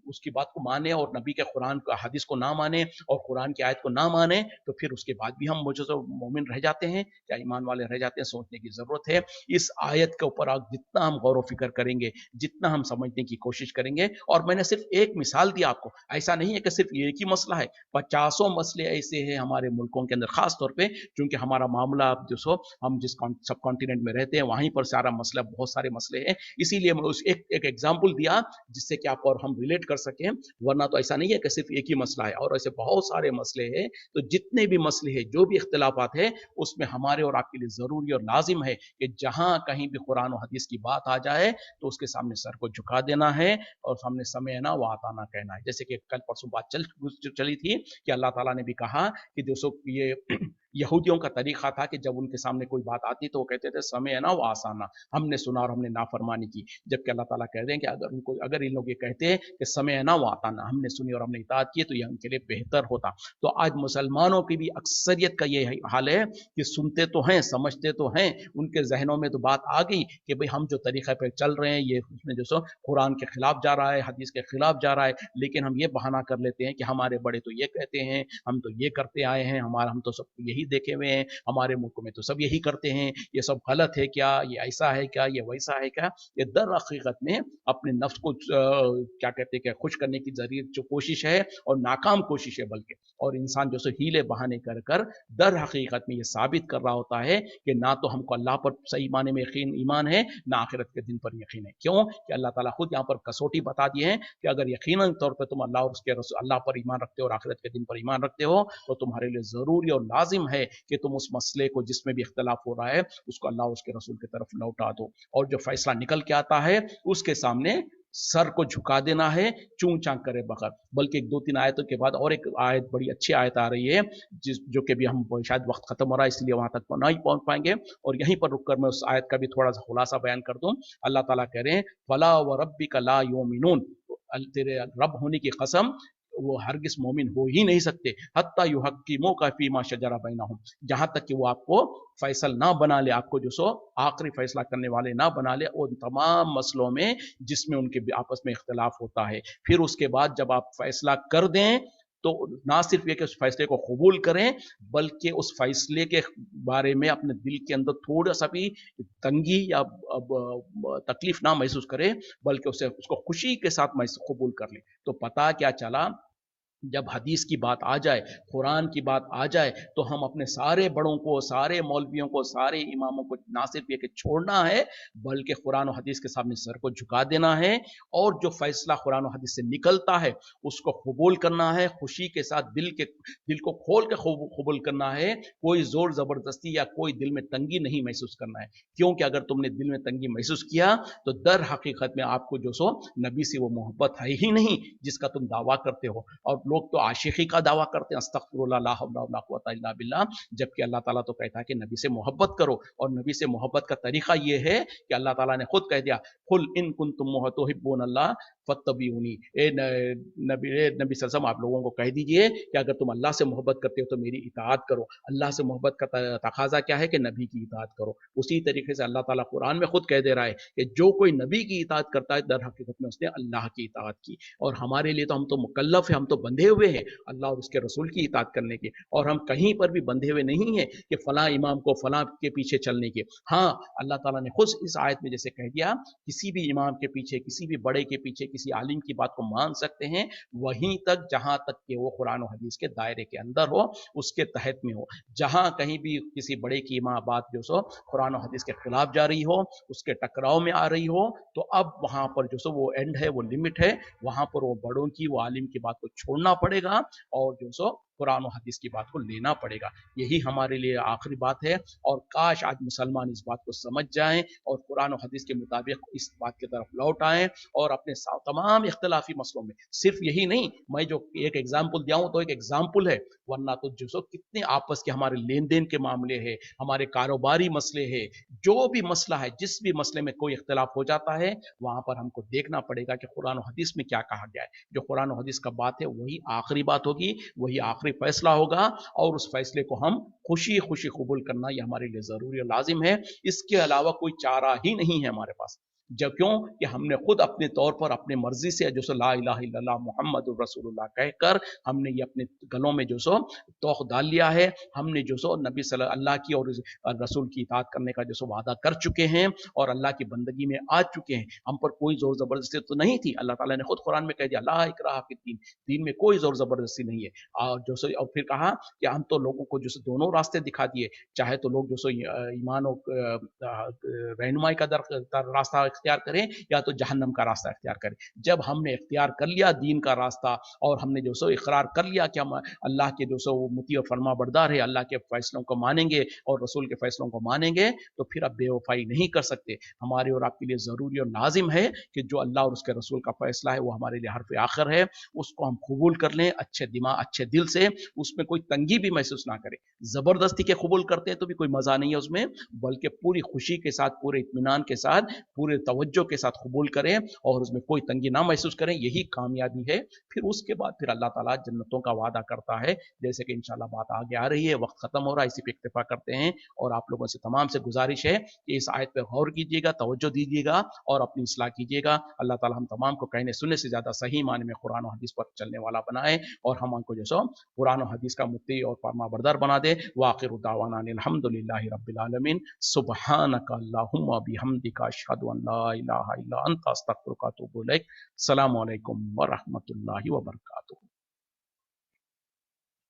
उसकी बात को माने और नबी के कुरान का हदीस को ना माने और कुरान की आयत को ना माने, तो फिर उसके बाद भी हम मुझे तो मोमिन रह जाते हैं या ईमान वाले रह जाते हैं। सोचने की जरूरत है। इस आयत के ऊपर जितना हम गौर फिक्र करेंगे, जितना हम समझने की कोशिश करेंगे, और मैंने सिर्फ एक मिसाल दी आपको, ऐसा नहीं है कि सिर्फ एक ही मसला है, 50 मसले ऐसे हैं हमारे मुल्कों के अंदर, खास तौर पे क्योंकि हमारा मामला जो सो हम जिस सब कॉन्टिनेंट में रहते हैं, वहीं पर सारा मसला, बहुत सारे मसले हैं। इसीलिए मैं उस एक एग्जाम्पल दिया जिससे कि आप और हम रिलेट कर सकें, वरना तो ऐसा नहीं है कि सिर्फ एक ही मसला है, और ऐसे बहुत सारे मसले हैं। तो जितने भी मसले हैं, जो भी इख्तिलाफात है, उसमें हमारे और आपके लिए ज़रूरी और लाजिम है कि जहाँ कहीं भी कुरान और हदीस की बात आ जाए तो उसके सामने सर को झुका देना है और सामने समय ना व आताना कहना है। जैसे कि कल परसों बात चली थी कि अल्लाह ताला ने भी कहा कि दोस्तों ये यहूदियों का तरीका था कि जब उनके सामने कोई बात आती तो वो कहते थे समय ना वो आसाना, हमने सुना और हमने नाफरमानी की। जबकि अल्लाह ताला कह रहे हैं कि अगर इन लोग ये कहते हैं कि समय ना वो आताना, हमने सुनी और हमने इताअत की, तो ये उनके लिए बेहतर होता। तो आज मुसलमानों की भी अक्सरियत का ये हाल है कि सुनते तो हैं, समझते तो हैं, उनके जहनों में तो बात आ गई कि भाई हम जो तरीक़े पे चल रहे हैं ये उसमें जो सो कुरान के खिलाफ जा रहा है, हदीस के खिलाफ जा रहा है, लेकिन हम ये बहाना कर लेते हैं कि हमारे बड़े तो ये कहते हैं, हम तो ये करते आए हैं, हम तो सब यही देखे हुए हैं, हमारे मुल्क में तो सब यही करते हैं, ये सब गलत है क्या, ये ऐसा है क्या, ये वैसा है क्या। ये दर हकीकत में अपने नफ्स को क्या कहते हैं, खुश करने की जरिए जो कोशिश है और नाकाम कोशिश है बल्कि, और इंसान जो सो हीले बहाने कर कर दर हकीकत में ये साबित कर रहा होता है कि ना तो हमको अल्लाह पर सही माने में यकीन ईमान है, ना आखिरत के दिन पर यकीन है। क्यों कि अल्लाह ताला खुद यहाँ पर कसौटी बता दिए हैं कि अगर यकीनन तौर पर तुम अल्लाह और उसके अल्लाह पर ईमान रखते हो और आखिरत के दिन पर ईमान रखते हो, तो तुम्हारे लिए ज़रूरी और लाजिम है कि तुम उस मसले को जिसमें भी इख्तलाफ हो रहा है उसको अल्लाह उसके रसूल की तरफ लौटा दो, और जो फैसला निकल के आता है उसके सामने सर को झुका देना है, चूं चां करे बगैर। बल्कि एक दो तीन आयतों के बाद और एक आयत, बड़ी अच्छी आयत आ रही है, जो कि भी हम शायद वक्त खत्म हो रहा है इसलिए वहां तक नहीं पहुंच पाएंगे, और यहीं पर रुककर मैं उस आयत का भी थोड़ा सा खुलासा बयान कर दूं। अल्लाह ताला कह रहे हैं फला व रब्बिका ला युमिनून, तेरे रब होने की कसम, वो हरगिज मोमिन हो ही नहीं सकते, हत्ता युहक्किमू का फीमा शजरा बैनहुम, जहां तक कि वो आपको फैसल ना बना ले, आपको जो सो आखिरी फैसला करने वाले ना बना ले उन तमाम मसलों में जिसमें उनके आपस में इख्तलाफ होता है। फिर उसके बाद जब आप फैसला कर दें तो ना सिर्फ ये कि उस फैसले को कबूल करें, बल्कि उस फैसले के बारे में अपने दिल के अंदर थोड़ा सा भी तंगी या तकलीफ ना महसूस करें, बल्कि उसे उसको खुशी के साथ कबूल कर ले। तो पता क्या चला, जब हदीस की बात आ जाए, कुरान की बात आ जाए, तो हम अपने सारे बड़ों को, सारे मौलवियों को, सारे इमामों को ना सिर्फ ये कि छोड़ना है, बल्कि कुरान और हदीस के सामने सर को झुका देना है, और जो फैसला कुरान और हदीस से निकलता है उसको कबूल करना है, खुशी के साथ दिल को खोल के कबूल करना है, कोई जोर जबरदस्ती या कोई दिल में तंगी नहीं महसूस करना है। क्योंकि अगर तुमने दिल में तंगी महसूस किया तो दर हकीकत में आपको जो सो नबी से वो मोहब्बत है ही नहीं जिसका तुम दावा करते हो। और लोग तो आशिकी का दावा करते हैं, अस्तगफिरुल्लाह ला हौला वला कुव्वता इल्ला बिल्लाह, जबकि अल्लाह ताला तो कहता है कि नबी से मोहब्बत करो, और नबी से मोहब्बत का तरीका ये है कि अल्लाह ताला ने खुद कह दिया, कुल इन कुंतुम तुहिब्बून अल्लाह फत्तबिऊनी, नबी सल्लल्लाहु आप लोगों को कह दीजिए कि अगर तुम अल्लाह से मोहब्बत करते हो तो मेरी इताअत करो। अल्लाह से मोहब्बत का तकाजा क्या है कि नबी की इताअत करो। उसी तरीके से अल्लाह ताला कुरान में खुद कह दे रहा है कि जो कोई नबी की इताअत करता है दर हकीकत में उसने अल्लाह की इताअत की, और हमारे लिए तो हम तो मुकल्लफ है, हम तो बंधे हुए हैं अल्लाह और उसके रसूल की इताअत करने के, और हम कहीं पर भी बंधे हुए नहीं है कि फला इमाम को फला के पीछे चलने के। हाँ, अल्लाह ताला ने खुद इस आयत में जैसे कह दिया, किसी भी इमाम के पीछे, किसी भी बड़े के पीछे, किसी आलिम की बात को मान सकते हैं, वहीं तक जहां तक कि वो कुरान और हदीस के दायरे के अंदर हो, उसके तहत में हो। जहां कहीं भी किसी बड़े की बात जो सो कुरान और हदीस के खिलाफ जा रही हो, उसके टकराव में आ रही हो, तो अब वहां पर जो सो वो एंड है, वो लिमिट है, वहां पर वो बड़ों की, वो आलिम की बात को छोड़ना पड़ेगा, और जो सो कुरान और हदीस की बात को लेना पड़ेगा। यही हमारे लिए आखिरी बात है, और काश आज मुसलमान इस बात को समझ जाएं और कुरान और हदीस के मुताबिक इस बात की तरफ लौट आएं, और अपने तमाम इख्तलाफी मसलों में, सिर्फ यही नहीं, मैं जो एक एग्जाम्पल दिया हूं तो एक एग्जाम्पल है, वरना तो जो सो कितने आपस के हमारे लेन देन के मामले हैं, हमारे कारोबारी मसले हैं, जो भी मसला है, जिस भी मसले में कोई इख्तलाफ हो जाता है, वहां पर हमको देखना पड़ेगा कि कुरान और हदीस में क्या कहा गया है। जो कुरान और हदीस का बात है वही आखिरी बात होगी, वही आखिरी फैसला होगा, और उस फैसले को हम खुशी खुशी कबूल करना ये हमारे लिए जरूरी और लाजिम है। इसके अलावा कोई चारा ही नहीं है हमारे पास। जब क्यों कि हमने खुद अपने तौर पर अपने मर्जी से जो सो ला इलाहा इल्लल्लाह मुहम्मदुर रसूलुल्लाह कहकर हमने ये अपने गलों में जो सो तोख डाल लिया है। हमने जो सो नबी अल्लाह की और रसूल की इताअत करने का जो सो वादा कर चुके हैं, और अल्लाह की बंदगी में आ चुके हैं। हम पर कोई जोर जबरदस्ती तो नहीं थी। अल्लाह ताला ने खुद कुरान में कह दिया, ला इकराहा फिद्दीन, दीन में कोई जोर जबरदस्ती नहीं है। और जो सो, और फिर कहा कि हम तो लोगों को जो सो दोनों रास्ते दिखा दिए, चाहे तो लोग जो सो ईमान और रहनुमाई का रास्ता اختیار کریں یا تو جہنم کا راستہ اختیار کریں. جب ہم نے اختیار کر لیا دین کا راستہ اور ہم نے جو سو اقرار کر لیا کہ ہم اللہ کے جو سو مطیع اور فرما بردار ہے, اللہ کے فیصلوں کو مانیں گے اور رسول کے فیصلوں کو مانیں گے, تو پھر اب بے وفائی نہیں کر سکتے. ہمارے اور آپ کے لیے ضروری اور لازم ہے کہ جو اللہ اور اس کے رسول کا فیصلہ ہے وہ ہمارے لیے حرف آخر ہے, اس کو ہم قبول کر لیں اچھے دماغ اچھے دل سے, اس میں کوئی تنگی بھی محسوس نہ کریں. زبردستی کے قبول کرتے ہیں تو بھی کوئی مزہ نہیں ہے اس میں, بلکہ پوری خوشی کے ساتھ, پورے اطمینان کے ساتھ, پورے توجہ کے ساتھ قبول کریں اور اس میں کوئی تنگی نہ محسوس کریں. یہی کامیابی ہے. پھر اس کے بعد پھر اللہ تعالیٰ جنتوں کا وعدہ کرتا ہے, جیسے کہ انشاءاللہ بات آگے آ رہی ہے. وقت ختم ہو رہا ہے, اسی پہ اکتفا کرتے ہیں. اور آپ لوگوں سے تمام سے گزارش ہے کہ اس آیت پہ غور کیجیے گا, توجہ دیجیے گا اور اپنی اصلاح کیجیے گا. اللہ تعالیٰ ہم تمام کو کہنے سننے سے زیادہ صحیح معنی میں قرآن و حدیث پر چلنے والا بنائے اور ہم کو جو سو قرآن و حدیث کا مطیع اور فرما بردار بنا دے. وآخر دعوانا الحمدللہ رب العالمین. سبحانک اللہم بحمدک اشہد ان لا الہ الا انت استغفرک و اتوب الیک. السلام علیکم ورحمۃ اللہ وبرکاتہ.